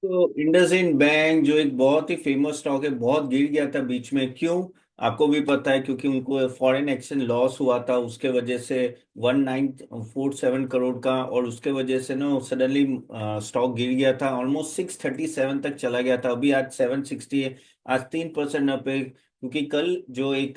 तो इंडसइंड बैंक जो एक बहुत ही फेमस स्टॉक है, बहुत गिर गया था बीच में। क्यों? आपको भी पता है, क्योंकि उनको फॉरेन एक्सचेंज लॉस हुआ था, उसके वजह से 1947 करोड़ का, और उसके वजह से ना सडनली स्टॉक गिर गया था, ऑलमोस्ट 637 तक चला गया था। अभी आज 760 है। आज 3% अप है, क्योंकि कल जो एक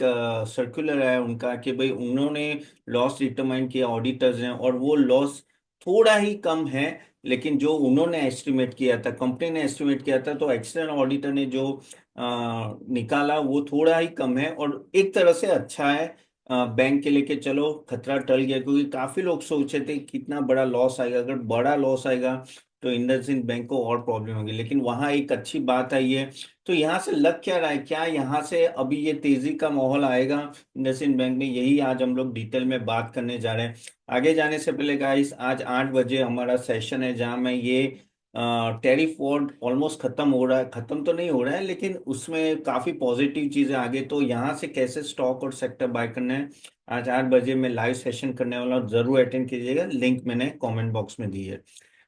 सर्कुलर आया उनका कि भाई उन्होंने लॉस डिटरमाइन किया ऑडिटर्स ने, और वो लॉस थोड़ा ही कम है। लेकिन जो उन्होंने एस्टिमेट किया था, कंपनी ने एस्टिमेट किया था, तो एक्सटर्नल ऑडिटर ने जो निकाला वो थोड़ा ही कम है, और एक तरह से अच्छा है बैंक के लिए कि चलो खतरा टल गया। क्योंकि काफी लोग सोचे थे कितना बड़ा लॉस आएगा, अगर बड़ा लॉस आएगा तो इंडसइंड बैंक को और प्रॉब्लम होगी। लेकिन वहां एक अच्छी बात आई है। तो यहाँ से लग क्या रहा है, क्या यहाँ से अभी ये तेजी का माहौल आएगा इंडसइंड बैंक में? यही आज हम लोग डिटेल में बात करने जा रहे हैं। आगे जाने से पहले गाइस, आज 8 बजे हमारा सेशन है जहां मैं ये टैरिफ वॉर ऑलमोस्ट खत्म हो रहा है, खत्म तो नहीं हो रहा है, लेकिन उसमें काफी पॉजिटिव चीजें आगे। तो यहाँ से कैसे स्टॉक और सेक्टर बाय करना है, आज 8 बजे मैं लाइव सेशन करने वाला हूँ, जरूर अटेंड कीजिएगा। लिंक मैंने कमेंट बॉक्स में दी है।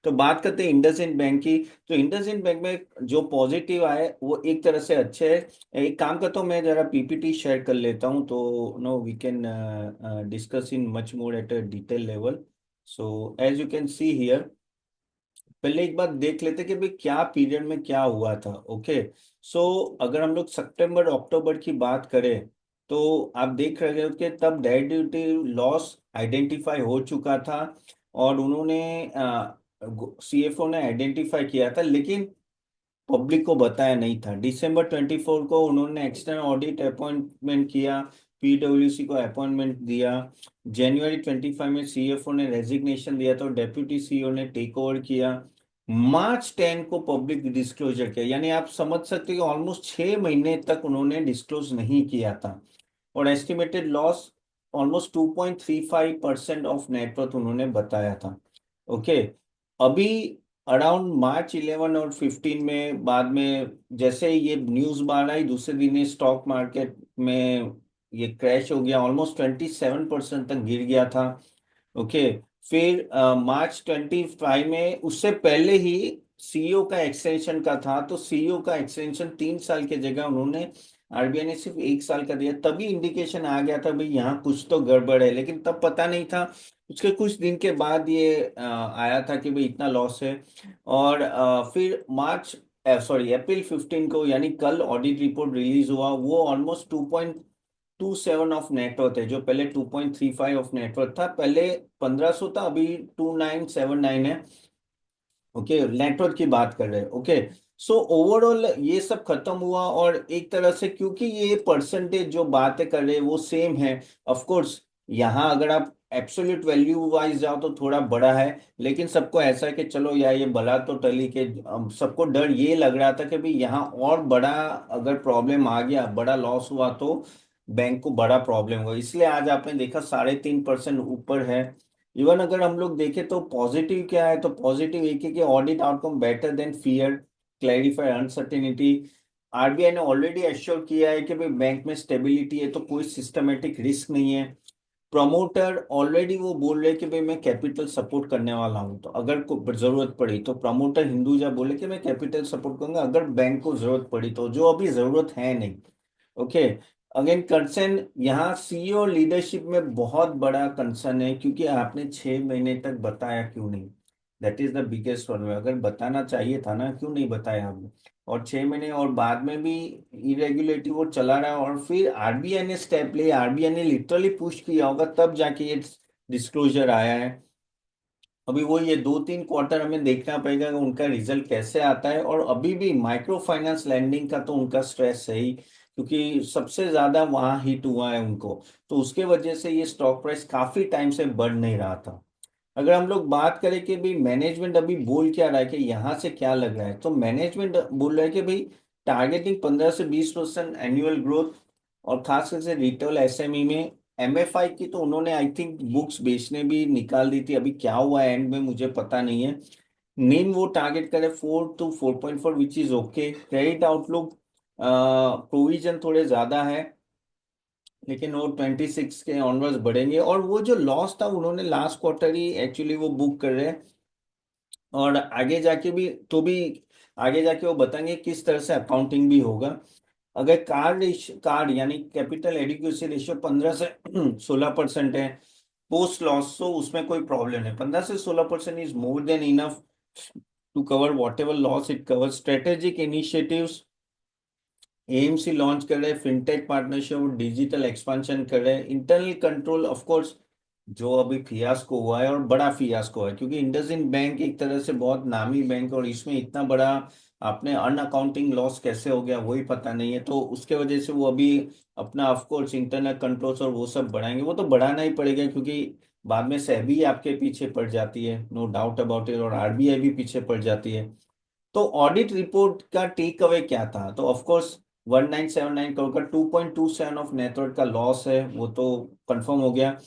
तो बात करते हैं इंडसइंड बैंक की। तो इंडसइंड बैंक में जो पॉजिटिव आए वो एक तरह से अच्छे है। एक काम करता हूँ, मैं जरा पीपीटी शेयर कर लेता हूँ, तो no we can discuss in much more at a detail level. So as you can see here, पहले एक बार देख लेते कि भाई क्या पीरियड में क्या हुआ था। ओके। सो अगर हम लोग सितंबर अक्टूबर की बात करें, तो आप देख रहे हो कि तब डेरिवेटिव लॉस आइडेंटिफाई हो चुका था, और उन्होंने सीएफओ ने आइडेंटिफाई किया था, लेकिन पब्लिक को बताया नहीं था। दिसंबर 24 को उन्होंने एक्सटर्नल ऑडिट अपॉइंटमेंट किया, पीडब्ल्यूसी को अपॉइंटमेंट दिया। जनवरी 25 में सीएफओ ने रेजिग्नेशन दिया, तो डेप्यूटी सीईओ ने टेक ओवर किया। मार्च 10 को पब्लिक डिस्क्लोजर किया, यानी आप समझ सकते हैं कि ऑलमोस्ट 6 महीने तक उन्होंने डिस्क्लोज नहीं किया था। और estimated loss almost 2.35% of net worth उन्होंने बताया था। ओके। अभी अराउंड मार्च 11 और 15 में, बाद में जैसे ये न्यूज बार आई, दूसरे दिन ही स्टॉक मार्केट में ये क्रैश हो गया, ऑलमोस्ट 27% तक गिर गया था। ओके। फिर मार्च 25 में, उससे पहले ही सीईओ का एक्सटेंशन का था, तो सीईओ का एक्सटेंशन 3 साल की जगह उन्होंने, आरबीआई ने सिर्फ 1 साल का दिया। तभी इंडिकेशन आ गया था भाई यहाँ कुछ तो गड़बड़ है, लेकिन तब पता नहीं था। उसके कुछ दिन के बाद ये आया था कि भाई इतना लॉस है। और फिर अप्रैल 15 को, यानी कल ऑडिट रिपोर्ट रिलीज हुआ, वो ऑलमोस्ट 2.27 ऑफ नेटवर्थ है, जो पहले 2.35 ऑफ नेटवर्थ था। पहले 1500 था, अभी 2979 है। ओके, नेटवर्थ की बात कर रहे हैं। ओके। सो ओवरऑल ये सब खत्म हुआ, और एक तरह से क्योंकि ये परसेंटेज जो बातें कर रहे हैं वो सेम है। ऑफ कोर्स यहाँ अगर आप एब्सोल्यूट वैल्यू वाइज जाओ तो थोड़ा बड़ा है, लेकिन सबको ऐसा है कि चलो यार ये बला तो टली के, सबको डर ये लग रहा था कि भाई यहाँ और बड़ा अगर प्रॉब्लम आ गया, बड़ा लॉस हुआ, तो बैंक को बड़ा प्रॉब्लम हुआ। इसलिए आज आपने देखा 3.5% ऊपर है। इवन अगर हम लोग देखें तो पॉजिटिव क्या है, तो पॉजिटिव एक है कि audit outcome better than fear, clarify uncertainty. RBI ने ऑलरेडी एश्योर किया है कि भाई बैंक में स्टेबिलिटी है, तो कोई सिस्टमेटिक रिस्क नहीं है। प्रमोटर ऑलरेडी वो बोल रहे कि भाई मैं कैपिटल सपोर्ट करने वाला हूं, तो अगर को जरूरत पड़ी तो प्रमोटर हिंदुजा बोले कि मैं कैपिटल सपोर्ट करूंगा अगर बैंक को जरूरत पड़ी तो, जो अभी जरूरत है नहीं। ओके। अगेन कंसर्न यहाँ सीईओ लीडरशिप में बहुत बड़ा कंसर्न है, क्योंकि आपने 6 महीने तक बताया क्यों नहीं? That is the biggest problem. अगर बताना चाहिए था ना, क्यों नहीं बताया आपने? और 6 महीने और बाद में भी इरेगुलेटरी वो चला रहा है, और फिर आरबीआई ने स्टेप लिया, आरबीआई ने लिटरली पुश किया होगा तब जाके ये डिस्क्लोजर आया है। अभी वो ये 2-3 क्वार्टर हमें देखना पड़ेगा कि उनका रिजल्ट कैसे आता है। और अभी भी माइक्रो फाइनेंस लैंडिंग का तो उनका स्ट्रेस है ही, क्योंकि सबसे ज्यादा वहां हिट हुआ है उनको। तो उसके वजह से ये स्टॉक प्राइस काफी टाइम से बढ़ नहीं रहा था। अगर हम लोग बात करें कि भाई मैनेजमेंट अभी बोल क्या रहा है, कि यहाँ से क्या लग रहा है, तो मैनेजमेंट बोल रहा है कि भाई टारगेटिंग 15 से 20% एनुअल ग्रोथ, और खास करके रिटेल एसएमई में। एमएफआई की तो उन्होंने आई थिंक बुक्स बेचने भी निकाल दी थी, अभी क्या हुआ है एंड में मुझे पता नहीं है। नीम वो टारगेट करे 4 to 4.4, which is okay. Credit outlook, provision थोड़े ज्यादा है, लेकिन वो 26 के ऑनवर्ड्स बढ़ेंगे। और वो जो लॉस था उन्होंने लास्ट क्वार्टर ही एक्चुअली वो बुक कर रहे हैं, और आगे जाके भी तो भी आगे जाके वो बताएंगे किस तरह से अकाउंटिंग भी होगा। अगर कार्ड यानी कैपिटल एडिक्वेसी रेशियो 15 से 16% है पोस्ट लॉस, तो उसमें कोई प्रॉब्लम नहीं। 15 से 16% is more than enough to cover whatever loss it cover. Strategic initiatives, AMC launch कर रहे हैं, फिनटेक पार्टनरशिप और डिजिटल एक्सपेंशन कर रहे हैं। इंटरनल कंट्रोल ऑफ कोर्स, जो अभी फियास्को हुआ है और बड़ा फियास्को है, क्योंकि इंडसइंड बैंक एक तरह से बहुत नामी बैंक, और इसमें इतना बड़ा आपने अनअकाउंटिंग लॉस कैसे हो गया वही पता नहीं है। तो उसके वजह से वो अभी अपना ऑफ कोर्स इंटरनल कंट्रोल्स और वो सब बढ़ाएंगे। वो तो बढ़ाना ही पड़ेगा, क्योंकि बाद में सेबी आपके पीछे पड़ जाती है, नो डाउट अबाउट इट, और आरबीआई भी पीछे पड़ जाती है। तो ऑडिट रिपोर्ट का टेक अवे क्या था? तो ऑफ कोर्स 1979 करोड़ का 2.27 ऑफ नेटवर्थ का लॉस है, वो तो कंफर्म हो गया।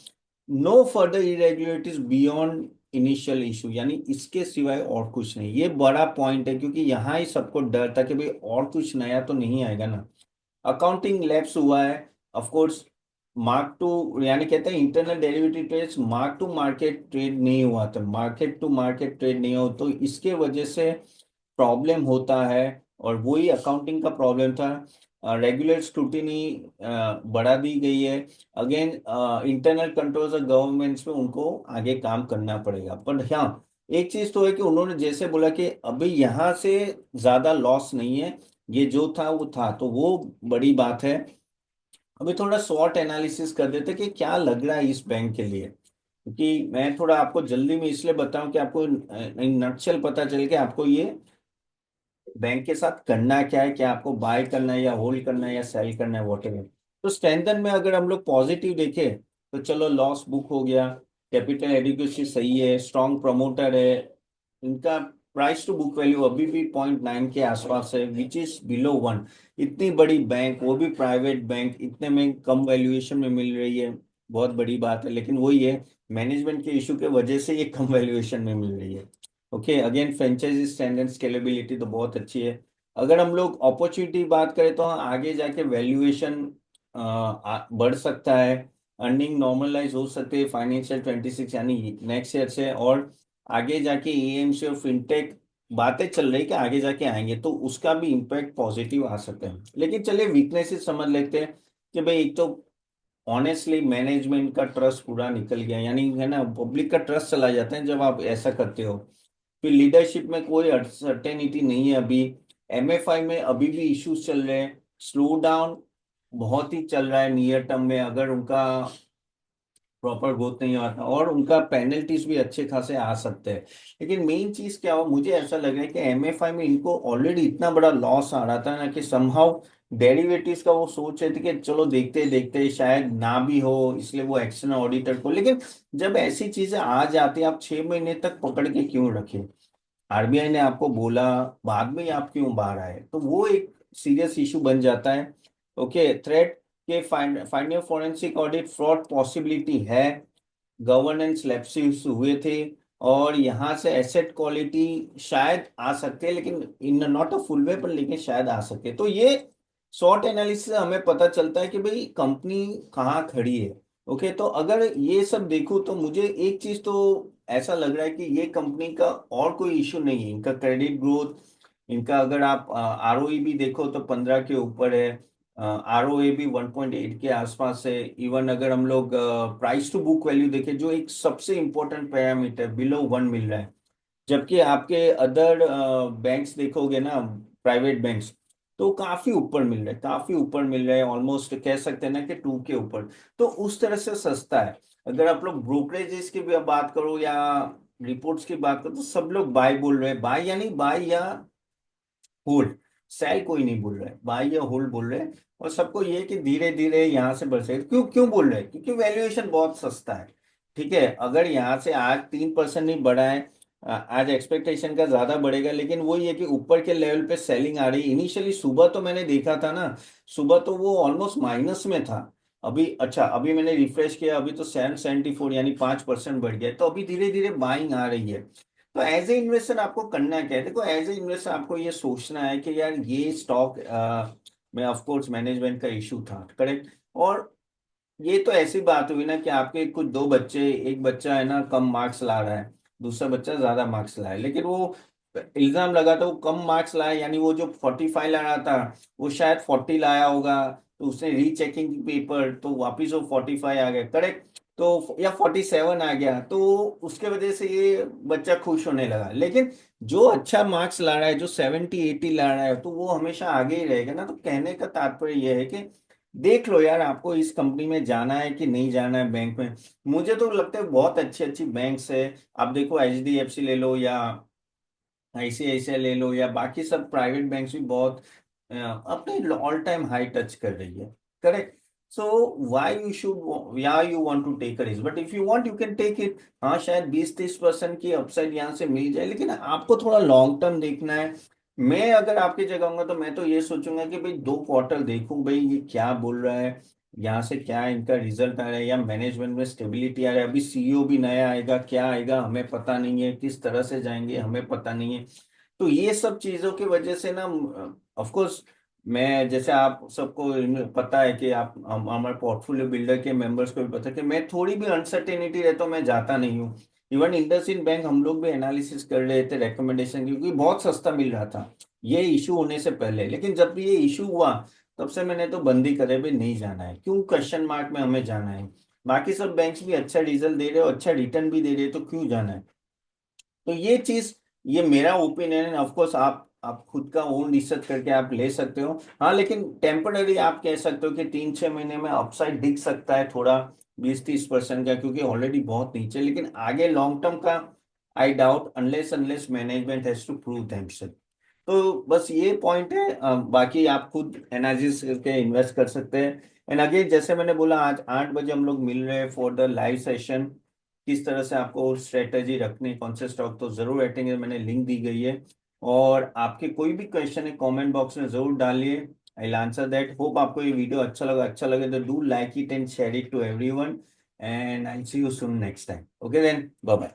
No further irregularities beyond initial issue, यानी इसके सिवाय और कुछ नहीं। ये बड़ा पॉइंट है, क्योंकि यहाँ ही सबको डर था कि भाई और कुछ नया तो नहीं आएगा ना। अकाउंटिंग लैप्स हुआ है ऑफ कोर्स। मार्क टू यानी कहते हैं internal derivative trades mark to market trade नहीं हुआ था, मार्केट टू मार्केट ट्रेड नहीं हो, तो इसके वजह से प्रॉब्लम होता है। और वही अकाउंटिंग का प्रॉब्लम था। रेगुलर स्क्रूटिनी बढ़ा दी गई है। अगेन इंटरनल कंट्रोल्स और गवर्नमेंट्स में उनको आगे काम करना पड़ेगा। पर हाँ, एक चीज तो है कि उन्होंने जैसे बोला कि अभी यहाँ से ज्यादा लॉस नहीं है, ये जो था वो था, तो वो बड़ी बात है। अभी थोड़ा शॉर्ट एनालिसिस कर देते कि क्या लग रहा है इस बैंक के लिए, क्योंकि मैं थोड़ा आपको जल्दी में इसलिए बताऊं कि आपको नक्शल पता चल के आपको ये बैंक के साथ करना क्या है, क्या आपको बाय करना है या होल्ड करना है या सेल करना है, वॉट एवर। तो स्टैंडर्ड में अगर हम लोग पॉजिटिव देखें तो चलो लॉस बुक हो गया, कैपिटल एडिक्वेसी सही है, स्ट्रॉन्ग प्रमोटर है, इनका प्राइस टू बुक वैल्यू अभी भी 0.9 के आसपास है, विच इज बिलो 1। इतनी बड़ी बैंक, वो भी प्राइवेट बैंक, इतने में कम वैल्यूएशन में मिल रही है, बहुत बड़ी बात है। लेकिन वही है, मैनेजमेंट के इशू के वजह से ये कम वैल्यूएशन में मिल रही है। Okay, again franchisee standard scalability तो बहुत अच्छी है। अगर हम लोग अपॉर्चुनिटी बात करें तो आगे जाके वैल्यूएशन बढ़ सकता है, अर्निंग नॉर्मलाइज हो सकते हैं फाइनेंशियल 26 यानी नेक्स्ट ईयर से। और आगे जाके एएमसी और फिनटेक बातें चल रही कि आगे जाके आएंगे, तो उसका भी इम्पैक्ट पॉजिटिव आ सकते हैं। लेकिन चलिए वीकनेसेस समझ लेते हैं कि भाई एक तो ऑनेस्टली मैनेजमेंट का ट्रस्ट पूरा निकल गया, यानी है ना, पब्लिक का ट्रस्ट चला जाता है जब आप ऐसा करते हो। फिर लीडरशिप में कोई सर्टेनिटी नहीं है अभी। एमएफआई में अभी भी इश्यूज चल रहे हैं, स्लो डाउन बहुत ही चल रहा है नियर टर्म में, अगर उनका प्रॉपर ग्रोथ नहीं आता, और उनका पेनल्टीज भी अच्छे खासे आ सकते हैं। लेकिन मेन चीज क्या हो, मुझे ऐसा लग रहा है कि एमएफआई में इनको ऑलरेडी इतना बड़ा लॉस आ रहा था ना, कि समहाउ डेरिवेटिव्स का वो सोच रहे थे कि चलो देखते देखते शायद ना भी हो, इसलिए वो एक्सटर्नल ऑडिटर को। लेकिन जब ऐसी चीजें आ जाती है, आप 6 महीने तक पकड़ के क्यों रखें? आरबीआई ने आपको बोला, बाद में ही आप क्यों बाहर आए? तो वो एक सीरियस इशू बन जाता है। ओके, थ्रेट के final forensic audit fraud possibility है, गवर्नेंस लैप्सेस हुए थे, और यहाँ से एसेट क्वालिटी शायद आ सकते हैं, लेकिन इन नॉट अ फुल वे, पर लेकिन शायद आ सकते हैं। तो ये शॉर्ट एनालिसिस से हमें पता चलता है कि भाई कंपनी कहाँ खड़ी है। ओके, तो अगर ये सब देखूं तो मुझे एक चीज तो ऐसा लग रहा है कि ये कंपनी का और कोई इशू नहीं है, इनका क्रेडिट ग्रोथ, इनका अगर आप आरओई भी देखो तो 15 के ऊपर है, आरओए भी 1.8 के आसपास है। इवन अगर हम लोग प्राइस टू बुक वैल्यू देखें, जो एक सबसे इंपॉर्टेंट पैरामीटर, बिलो 1 मिल रहा है। जबकि आपके अदर बैंक्स देखोगे ना, प्राइवेट बैंक्स, तो काफी ऊपर मिल रहा है, काफी ऊपर मिल रहा है, ऑलमोस्ट कह सकते हैं ना कि 2 के ऊपर। तो उस तरह से सस्ता है। अगर आप लोग ब्रोकरेजेस की भी बात करो या रिपोर्ट्स की बात करो, तो सब लोग बाय बोल रहे हैं, बाय यानी बाय या होल्ड, सेल कोई नहीं बोल रहा है, बाय या होल्ड बोल रहे हैं। और सबको ये है कि धीरे धीरे यहाँ से बढ़ सके। क्यों क्यों बोल रहे हैं? क्योंकि वैल्यूएशन बहुत सस्ता है। ठीक है, अगर यहाँ से आज 3% नहीं बढ़ा है, आज एक्सपेक्टेशन का ज्यादा बढ़ेगा, लेकिन वही है कि ऊपर के लेवल पे सेलिंग आ रही है। इनिशियली सुबह तो मैंने देखा था ना, सुबह तो वो ऑलमोस्ट माइनस में था। अभी अच्छा, अभी मैंने रिफ्रेश किया, अभी तो 774 यानी 5% बढ़ गया, तो अभी धीरे धीरे बाइंग आ रही है। तो एज ए इन्वेस्टर आपको करना क्या है? देखो, एज ए इन्वेस्टर आपको ये सोचना है कि यार ये स्टॉक में ऑफ कोर्स मैनेजमेंट का इशू था, करेक्ट। और ये तो ऐसी बात हुई ना कि आपके कुछ दो बच्चे, एक बच्चा है ना कम मार्क्स ला रहा है, दूसरा बच्चा ज्यादा मार्क्स लाए, लेकिन वो इल्जाम लगा था वो कम मार्क्स लाया, यानी वो जो 45 ला रहा था वो शायद 40 लाया होगा, तो उसने रीचेकिंग पेपर तो वापिस वो 45 आ गया करेक्ट, तो या 47 आ गया, तो उसके वजह से ये बच्चा खुश होने लगा। लेकिन जो अच्छा मार्क्स ला रहा है, जो 70 80 ला रहा है, तो वो हमेशा आगे ही रहेगा ना। तो कहने का तात्पर्य यह है कि देख लो यार, आपको इस कंपनी में जाना है कि नहीं जाना है बैंक में। मुझे तो लगता है बहुत अच्छी अच्छी बैंक्स है। आप देखो HDFC ले लो या ICICI ले लो, या बाकी सब प्राइवेट बैंक्स भी बहुत अपने ऑल टाइम हाई टच कर रही है, correct. So why you should, या you want to take a risk, but if you want you can take it. हाँ शायद 20 30% की अपसाइड यहाँ से मिल जाए, लेकिन आपको थोड़ा लॉन्ग टर्म देखना है। मैं अगर आपकी जगह होऊंगा तो मैं तो ये सोचूंगा कि भाई 2 क्वार्टर देखूं, भाई ये क्या बोल रहा है, यहाँ से क्या इनका रिजल्ट आ रहा है, या मैनेजमेंट में स्टेबिलिटी आ रहा है। अभी CEO भी नया आएगा, क्या आएगा हमें पता नहीं है, किस तरह से जाएंगे हमें पता नहीं है। तो ये सब चीजों की वजह से ना, ऑफ कोर्स, मैं जैसे आप सबको पता है कि आप हमारे पोर्टफोलियो बिल्डर के मेंबर्स को भी पता है कि मैं थोड़ी भी अनसर्टेनिटी रहता हूँ मैं जाता नहीं हूँ। इवन इंडसइंड बैंक हम लोग भी एनालिसिस कर रहे थे रिकमेंडेशन, क्योंकि बहुत सस्ता मिल रहा था ये इशू होने से पहले। लेकिन जब भी ये इशू हुआ तब से मैंने तो बंदी करे भी नहीं जाना है, क्यों क्वेश्चन मार्क में हमें जाना है। बाकी सब बैंक्स भी अच्छा रिजल्ट दे रहे हो, अच्छा रिटर्न भी दे रहे हैं, तो क्यों जाना है। तो ये चीज, ये मेरा ओपिनियन है। ऑफ कोर्स आप खुद का ओन रिसर्च करके आप ले सकते हो। हाँ लेकिन टेम्पररी आप कह सकते हो कि 3 6 महीने में अपसाइड दिख सकता है थोड़ा, 20 30% का, क्योंकि ऑलरेडी बहुत नीचे। लेकिन आगे लॉन्ग टर्म का I doubt, unless unless management has to prove themselves. तो बस ये पॉइंट है। बाकी आप खुद एनालिसिस करके इन्वेस्ट कर सकते हैं। एंड अगेन जैसे मैंने बोला, आज 8 बजे हम लोग मिल रहे हैं फॉर द लाइव सेशन। किस तरह से आपको स्ट्रेटेजी रखनी, कौन से स्टॉक, तो जरूर अटेंड, मैंने लिंक दी गई है। और आपके कोई भी क्वेश्चन है कमेंट बॉक्स में जरूर डालिए, I will answer that. Hope आपको ये वीडियो अच्छा लगे तो do like it and share it to everyone, and I see you soon next time. Okay then, bye bye.